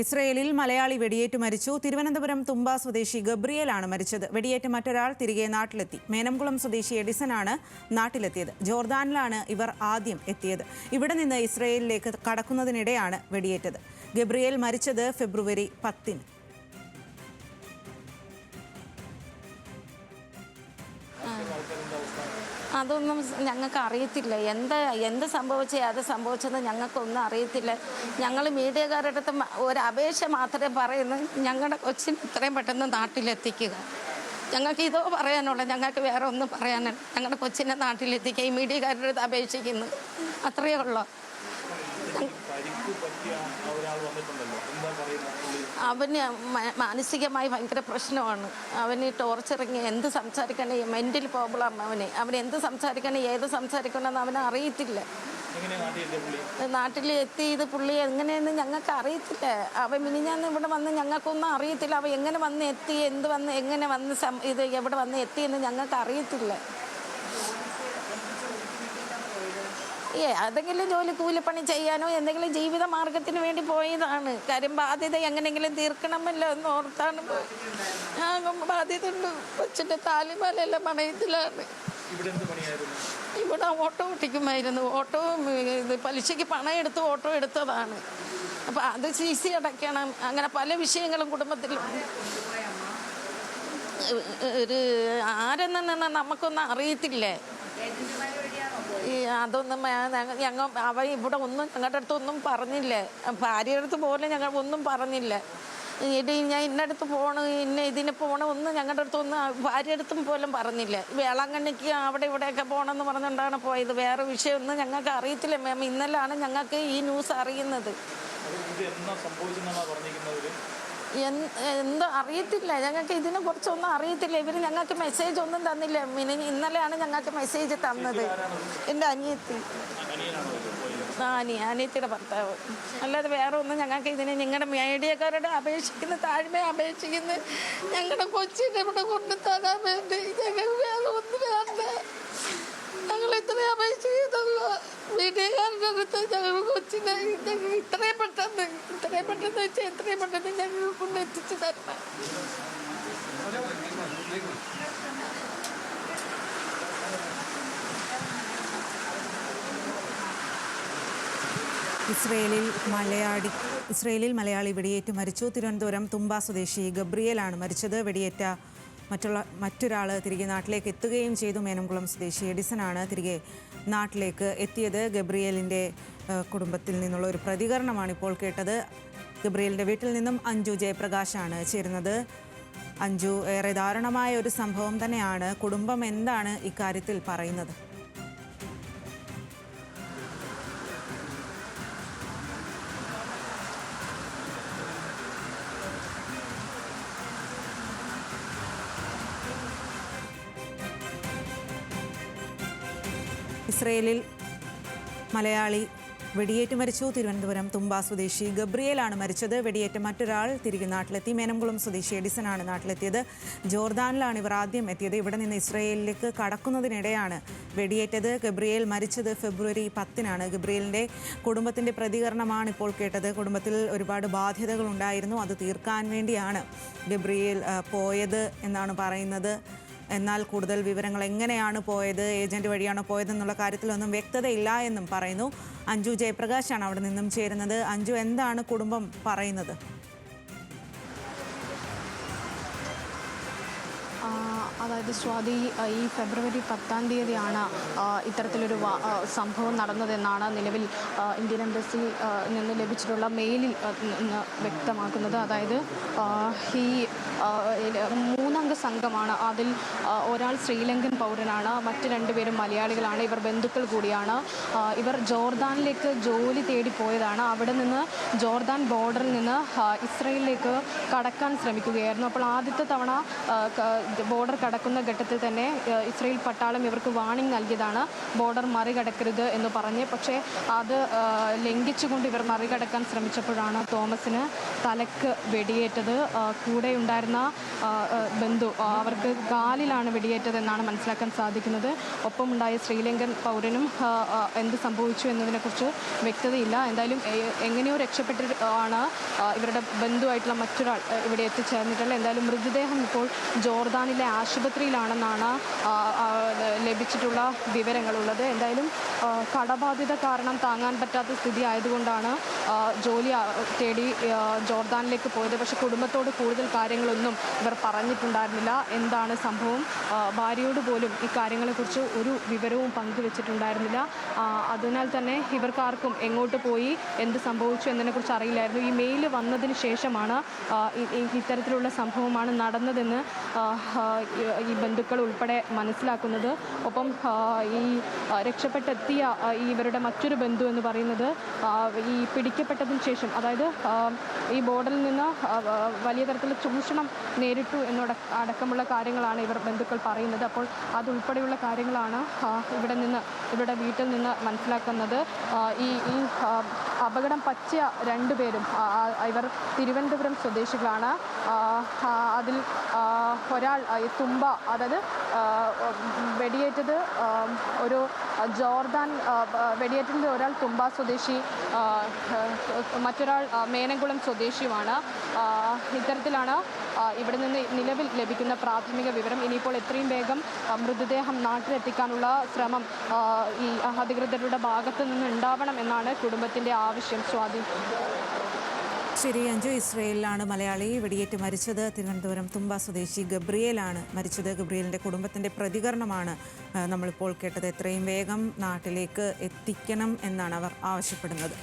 ഇസ്രയേലിൽ മലയാളി വെടിയേറ്റ് മരിച്ചു. തിരുവനന്തപുരം തുമ്പ സ്വദേശി ഗബ്രിയേലാണ് മരിച്ചത്. വെടിയേറ്റ് മറ്റൊരാൾ തിരികെ നാട്ടിലെത്തി. മേനംകുളം സ്വദേശി എഡിസനാണ് നാട്ടിലെത്തിയത്. ജോർദാനിലാണ് ഇവർ ആദ്യം എത്തിയത്. ഇവിടെ നിന്ന് ഇസ്രയേലിലേക്ക് കടക്കുന്നതിനിടെയാണ് വെടിയേറ്റത്. ഗബ്രിയേൽ മരിച്ചത് ഫെബ്രുവരി 10-ന്. അതൊന്നും ഞങ്ങൾക്ക് അറിയത്തില്ല. എന്ത് അത് സംഭവിച്ചത് ഞങ്ങൾക്കൊന്നും അറിയത്തില്ല. ഞങ്ങൾ മീഡിയക്കാരുടെ അടുത്ത് ഒരു അപേക്ഷ മാത്രമേ പറയുന്നു, ഞങ്ങളുടെ കൊച്ചിനെ ഇത്രയും പെട്ടെന്ന് നാട്ടിലെത്തിക്കുക. ഞങ്ങൾക്ക് ഇതോ പറയാനുള്ള, ഞങ്ങൾക്ക് വേറെ ഒന്നും പറയാനില്ല. ഞങ്ങളുടെ കൊച്ചിനെ നാട്ടിലെത്തിക്കുക, ഈ മീഡിയക്കാരുടെ അടുത്ത് അപേക്ഷിക്കുന്നു, അത്രയേ ഉള്ളൂ. അവന് മാനസികമായി ഭയങ്കര പ്രശ്നമാണ്. അവന് ടോർച്ചറിങ്, എന്ത് സംസാരിക്കണേ, മെൻ്റൽ പ്രോബ്ലം. അവൻ എന്ത് സംസാരിക്കണേ, ഏത് സംസാരിക്കണമെന്ന് അവന് അറിയത്തില്ല. നാട്ടിൽ എത്തിയത് പുള്ളി എങ്ങനെയെന്ന് ഞങ്ങൾക്ക് അറിയത്തില്ല. അവൻ മിനിഞ്ഞാന്ന് ഇവിടെ വന്ന് ഞങ്ങൾക്കൊന്നും അറിയത്തില്ല. അവൻ എങ്ങനെ വന്ന് എത്തി, എന്ത് വന്ന്, എങ്ങനെ വന്ന് ഇത് എവിടെ വന്ന് എത്തിയെന്ന് ഞങ്ങൾക്ക് അറിയത്തില്ല. അതെങ്കിലും ജോലി കൂലിപ്പണി ചെയ്യാനോ എന്തെങ്കിലും ജീവിത മാർഗത്തിന് വേണ്ടി പോയതാണ്. കാര്യം ബാധ്യത എങ്ങനെയെങ്കിലും തീർക്കണമല്ലോ എന്ന് ഓർത്താണ്. ബാധ്യത ഉണ്ട്. കൊച്ചിൻ്റെ താലിമാലെല്ലാം പണയത്തിലാണ്. ഇവിടെ ഓട്ടോ ഓട്ടിക്കുമായിരുന്നു. ഓട്ടോ ഇത് പലിശയ്ക്ക് പണം എടുത്ത് ഓട്ടോ എടുത്തതാണ്. അപ്പം അത് CC അടയ്ക്കണം. അങ്ങനെ പല വിഷയങ്ങളും കുടുംബത്തിലുണ്ട്. ഒരു ആരെന്ന് നമുക്കൊന്നും അറിയത്തില്ലേ. അതൊന്നും അവൻ ഇവിടെ ഒന്നും ഞങ്ങളുടെ അടുത്തൊന്നും പറഞ്ഞില്ലേ. ഭാര്യയുടെ അടുത്ത് പോലും ഞങ്ങൾ ഒന്നും പറഞ്ഞില്ല. ഞാൻ ഇന്നടുത്ത് പോകണം, ഇതിന് പോകണം ഒന്നും ഞങ്ങളുടെ അടുത്തൊന്നും ഭാര്യയുടെ അടുത്തും പോലും പറഞ്ഞില്ല. വേളാങ്കണ്ണിക്ക് അവിടെ ഇവിടെയൊക്കെ പോകണമെന്ന് പറഞ്ഞുകൊണ്ടാണ് പോയത്. വേറെ വിഷയമൊന്നും ഞങ്ങൾക്ക് അറിയത്തില്ല മാം. ഇന്നലാണ് ഞങ്ങൾക്ക് ഈ ന്യൂസ് അറിയുന്നത്. എന്തോ അറിയത്തില്ല, ഞങ്ങൾക്ക് ഇതിനെ കുറിച്ചൊന്നും അറിയത്തില്ല. ഇവർ ഞങ്ങൾക്ക് മെസ്സേജ് ഒന്നും തന്നില്ല. ഇന്നലെയാണ് ഞങ്ങൾക്ക് മെസ്സേജ് തന്നത്. എൻ്റെ അനിയത്തിയുടെ ഭർത്താവ്. അല്ലാതെ വേറെ ഒന്നും ഞങ്ങൾക്ക് ഇതിനെ നിങ്ങളുടെ മീഡിയക്കാരുടെ താഴ്മയെ അപേക്ഷിക്കുന്നു. ഞങ്ങളുടെ കൊച്ചിനെ ഇവിടെ കൊണ്ടുതരാൻ വേണ്ടി ഞങ്ങൾക്ക് വേറെ ഒന്നും വേണ്ട. ഞങ്ങൾ ഇത്രയും അപേക്ഷിക്കുന്നുള്ളൂ മീഡിയക്കാരുടെ അടുത്ത്. ഞങ്ങൾ കൊച്ചിനെ ഇത്രയും പെട്ടെന്ന് വെച്ചാൽ എത്രയും പെട്ടെന്ന് ഞങ്ങൾ കൊണ്ട് എത്തിച്ചു തരണം. ഇസ്രയേലിൽ മലയാളി വെടിയേറ്റ് മരിച്ചു. തിരുവനന്തപുരം തുമ്പ സ്വദേശി ഗബ്രിയേലാണ് മരിച്ചത്. വെടിയേറ്റ മറ്റൊരാൾ തിരികെ നാട്ടിലേക്ക് എത്തുകയും ചെയ്തു. മേനംകുളം സ്വദേശി എഡിസനാണ് തിരികെ നാട്ടിലേക്ക് എത്തിയത്. ഗബ്രിയേലിൻ്റെ കുടുംബത്തിൽ നിന്നുള്ള ഒരു പ്രതികരണമാണ് ഇപ്പോൾ കേട്ടത്. ഗബ്രിയേലിൻ്റെ വീട്ടിൽ നിന്നും അഞ്ജു ജയപ്രകാശാണ് ചേരുന്നത്. അഞ്ജു, ഏറെ ദാരുണമായ ഒരു സംഭവം തന്നെയാണ്. കുടുംബം എന്താണ് ഇക്കാര്യത്തിൽ പറയുന്നത്? ഇസ്രയേലിൽ മലയാളി വെടിയേറ്റ് മരിച്ചു. തിരുവനന്തപുരം തുമ്പ സ്വദേശി ഗബ്രിയേലാണ് മരിച്ചത്. വെടിയേറ്റ് മറ്റൊരാൾ തിരികെ നാട്ടിലെത്തി. മേനംകുളം സ്വദേശി എഡിസനാണ് നാട്ടിലെത്തിയത്. ജോർദാനിലാണ് ഇവർ ആദ്യം എത്തിയത്. ഇവിടെ നിന്ന് ഇസ്രയേലിലേക്ക് കടക്കുന്നതിനിടെയാണ് വെടിയേറ്റത്. ഗബ്രിയേൽ മരിച്ചത് ഫെബ്രുവരി 10-നാണ്. ഗബ്രിയേലിൻ്റെ കുടുംബത്തിൻ്റെ പ്രതികരണമാണ് ഇപ്പോൾ കേട്ടത്. കുടുംബത്തിൽ ഒരുപാട് ബാധ്യതകൾ ഉണ്ടായിരുന്നു. അത് തീർക്കാൻ വേണ്ടിയാണ് ഗബ്രിയേൽ പോയത് എന്നാണ് പറയുന്നത്. എന്നാൽ കൂടുതൽ വിവരങ്ങൾ എങ്ങനെയാണ് പോയത്, ഏജന്റ് വഴിയാണോ പോയതെന്നുള്ള കാര്യത്തിലൊന്നും വ്യക്തതയില്ല എന്നും പറയുന്നു. അഞ്ജു ജയപ്രകാശാണ് അവിടെ നിന്നും ചേരുന്നത്. അഞ്ജു, എന്താണ് കുടുംബം പറയുന്നത്? അതായത് സ്വാതി, ഈ ഫെബ്രുവരി 10-ാം തീയതിയാണ് ഇത്തരത്തിലൊരു സംഭവം നടന്നതെന്നാണ് നിലവിൽ ഇന്ത്യൻ എംബസി നിന്ന് ലഭിച്ചിട്ടുള്ള മെയിലിൽ നിന്ന് വ്യക്തമാക്കുന്നത്. അതായത് ഈ 3-അംഗ സംഘമാണ്. അതിൽ ഒരാൾ ശ്രീലങ്കൻ പൗരനാണ്, മറ്റ് 2 പേരും മലയാളികളാണ്. ഇവർ ബന്ധുക്കൾ കൂടിയാണ്. ഇവർ ജോർദാനിലേക്ക് ജോലി തേടി പോയതാണ്. അവിടെ നിന്ന് ജോർദാൻ ബോർഡറിൽ നിന്ന് ഇസ്രയേലിലേക്ക് കടക്കാൻ ശ്രമിക്കുകയായിരുന്നു. അപ്പോൾ ആദ്യത്തെ തവണ ബോർഡർ കടക്കുന്ന ഘട്ടത്തിൽ തന്നെ ഇസ്രയേൽ പട്ടാളം ഇവർക്ക് വാണിംഗ് നൽകിയതാണ്, ബോർഡർ മറികടക്കരുത് എന്ന് പറഞ്ഞ്. പക്ഷേ അത് ലംഘിച്ചുകൊണ്ട് ഇവർ മറികടക്കാൻ ശ്രമിച്ചപ്പോഴാണ് തോമസിന് തലക്ക് വെടിയേറ്റത്. കൂടെ ഉണ്ടായിരുന്ന ബന്ധു അവർക്ക് കാലിലാണ് വെടിയേറ്റതെന്നാണ് മനസ്സിലാക്കാൻ സാധിക്കുന്നത്. ഒപ്പമുണ്ടായ ശ്രീലങ്കൻ പൗരനും എന്ത് സംഭവിച്ചു എന്നതിനെക്കുറിച്ച് വ്യക്തതയില്ല. എന്തായാലും എങ്ങനെയോ രക്ഷപ്പെട്ടിട്ടാണ് ഇവരുടെ ബന്ധുവായിട്ടുള്ള മറ്റൊരാൾ ഇവിടെ എത്തിച്ചേർന്നിട്ടുള്ളത്. എന്തായാലും മൃതദേഹം ഇപ്പോൾ ജോർദാനിലെ ആശുപത്രിയിലാണെന്നാണ് ലഭിച്ചിട്ടുള്ള വിവരങ്ങളുള്ളത്. എന്തായാലും കടബാധ്യത കാരണം താങ്ങാൻ പറ്റാത്ത സ്ഥിതി ആയതുകൊണ്ടാണ് ജോലി തേടി ജോർദാനിലേക്ക് പോയത്. പക്ഷേ കുടുംബത്തോട് കൂടുതൽ കാര്യങ്ങളൊന്നും ഇവർ പറഞ്ഞിട്ടുണ്ടായിരുന്നില്ല. എന്താണ് സംഭവം, ഭാര്യയോട് പോലും ഈ കാര്യങ്ങളെക്കുറിച്ച് ഒരു വിവരവും പങ്കുവെച്ചിട്ടുണ്ടായിരുന്നില്ല. അതിനാൽ തന്നെ ഇവർക്കാർക്കും എങ്ങോട്ട് പോയി എന്ത് സംഭവിച്ചു എന്നതിനെക്കുറിച്ച് അറിയില്ലായിരുന്നു. ഈ മെയിൽ വന്നതിന് ശേഷമാണ് ഇത്തരത്തിലുള്ള സംഭവമാണ് നടന്നതെന്ന് ഈ ബന്ധുക്കൾ ഉൾപ്പെടെ മനസ്സിലാക്കുന്നത്. ഒപ്പം ഈ രക്ഷപ്പെട്ടെത്തിയ ഇവരുടെ മറ്റൊരു ബന്ധു എന്ന് പറയുന്നത് ഈ പിടിക്കപ്പെട്ടതിന് ശേഷം, അതായത് ഈ ബോർഡറിൽ നിന്ന് വലിയ തരത്തിലുള്ള ചൂഷണം നേരിട്ടു അടക്കമുള്ള കാര്യങ്ങളാണ് ഇവർ ബന്ധുക്കൾ പറയുന്നത്. അപ്പോൾ അതുൾപ്പെടെയുള്ള കാര്യങ്ങളാണ് ഇവരുടെ വീട്ടിൽ നിന്ന് മനസ്സിലാക്കുന്നത്. ഈ അപകടം പറ്റിയ രണ്ടുപേരും ഇവർ തിരുവനന്തപുരം സ്വദേശികളാണ്. അതിൽ ഒരാൾ തുമ്പ, അതായത് വെടിയേറ്റത് ഒരു ജോർദാൻ, വെടിയേറ്റതിൻ്റെ ഒരാൾ തുമ്പ സ്വദേശി, മറ്റൊരാൾ മേനംകുളം സ്വദേശിയുമാണ്. ഇത്തരത്തിലാണ് ഇവിടെ നിന്ന് നിലവിൽ ലഭിക്കുന്ന പ്രാഥമിക വിവരം. ഇനിയിപ്പോൾ എത്രയും വേഗം മൃതദേഹം നാട്ടിലെത്തിക്കാനുള്ള ശ്രമം ഈ അധികൃതരുടെ ഭാഗത്തു നിന്ന് ഉണ്ടാവണം എന്നാണ് കുടുംബത്തിൻ്റെ ആവശ്യം. സ്വാധീനം ശരി അഞ്ജു, ഇസ്രയേലിലാണ് മലയാളി വെടിയേറ്റ് മരിച്ചത്. തിരുവനന്തപുരം തുമ്പ സ്വദേശി ഗബ്രിയേലാണ് മരിച്ചത്. ഗബ്രിയേലിൻ്റെ കുടുംബത്തിൻ്റെ പ്രതികരണമാണ് നമ്മളിപ്പോൾ കേട്ടത്. എത്രയും വേഗം നാട്ടിലേക്ക് എത്തിക്കണം എന്നാണ് അവർ ആവശ്യപ്പെടുന്നത്.